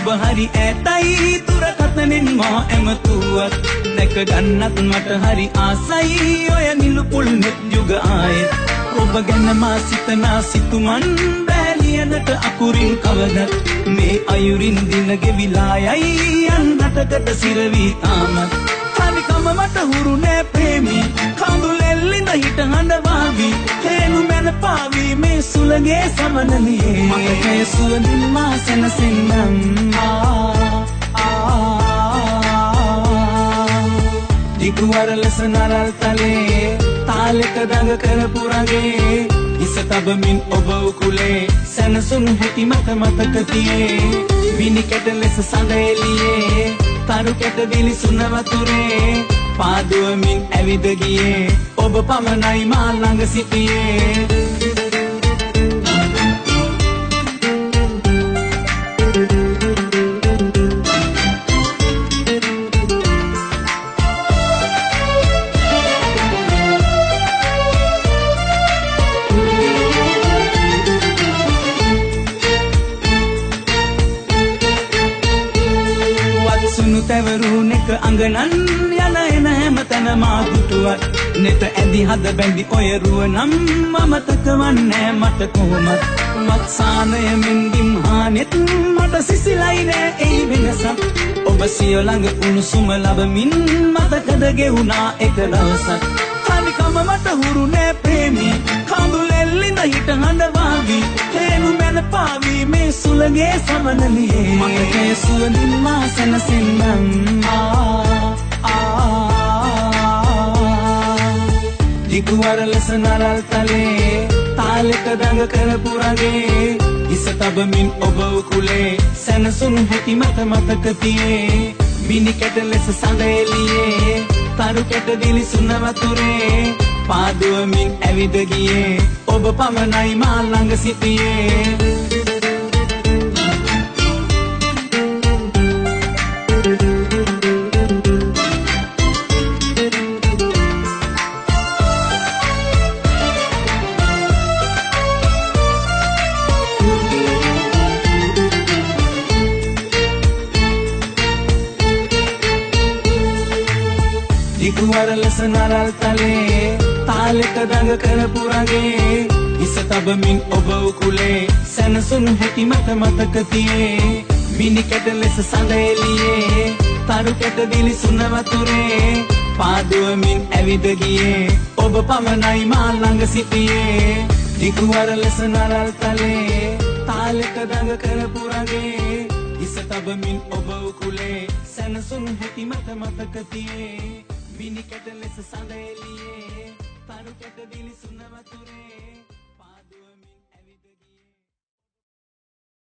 ඔබ හරි ඈතයි දුරකථනෙන් මා ඇමතුවත් දැක ගන්නත් මට හරි ආසයි ඔය නිලුපුල් නෙත් යුග ආයෙත් ඔබ ගැන මා සිතනා සිතුමන් බැලියනට අකුරින් කවදත් මේ අයුරින් දින ගෙවිලා යයි යන්නටකට සිරවී තාමත් හරිකම මට හුරු නෑ ප්‍රේමී කඳුලෙල්ලිඳ හිට හඬවාවි හේනු මැන පාවි මේ සුළගේ සමනලියේ මතකය සුවඳින් මා සැනසෙන්නම් දිගුවර ලෙස නරල් තලේ තාලෙක දඟ කරපු රගේ ඉස තබමින් ඔබ උකුලේ සැනසුණු හැටි මත මතක තියේ විනි කැට ලෙස සඳ එළියේ තරු කැට දිලිසුන වතුරේ පාදුවමින් ඇවිද ගියේ ඔබ පමණයි මා ළඟ සිටියේ තැවරුණෙක අඟනන් යන එන හැම තැන මා දුටුවත් නෙත ඇඳි හද බැඳි ඔය රුවනම් මමතක වන්නේ මට කොහොමත් වත්සානයමින් දිම්හානෙත් මට සිසිලයි නෑ එයි වෙනසක් ඔබ සිය ළඟ උණුසුම ලබමින් මතකද ගෙවුණා එක දවසක් හරිකම මට හුරු නෑ ප්‍රේමී කඳුලෙල්ලිඳ හිට හඬවාවි හේනු මැන පාවි මේ සුළගේ සමනලියේ මතකය සුවඳින් මා සැනසෙන්නම් දිගුවර ලෙස නරල් තලේ තාලෙක දඟ කරපු රගේ ඉස තබමින් ඔබ උකුලේ සැනසුණු හැටි මත මතක තියේ විනි කැට ලෙස සඳ එළියේ තරු කැට දිලිසුන වතුරේ පාදුවමින් ඇවිද ගියේ ඔබ පමණයි මා ළඟ සිටියේ දිගුවර ලෙස නරල් තලේ තාලෙක දඟ කරපු රගේ ඉස තබමින් ඔබ උකුලේ සැනසුණු හැටි මත මතක තියේ විනි කැට ලෙස සඳ එළියේ තරු කැට දිලිසුන වතුරේ පාදුවමින් ඇවිද ගියේ ඔබ පමණයි මා ළඟ සිටියේ දිගුවර ලෙස නරල් තලේ තාලෙක දඟ කරපු රගේ ඉස තබමින් ඔබ උකුලේ සැනසුණු හැටි මත මතක තියේ විනි කැට ලෙස සඳ එළියේ තරු කැට දිලිසුන වතුරේ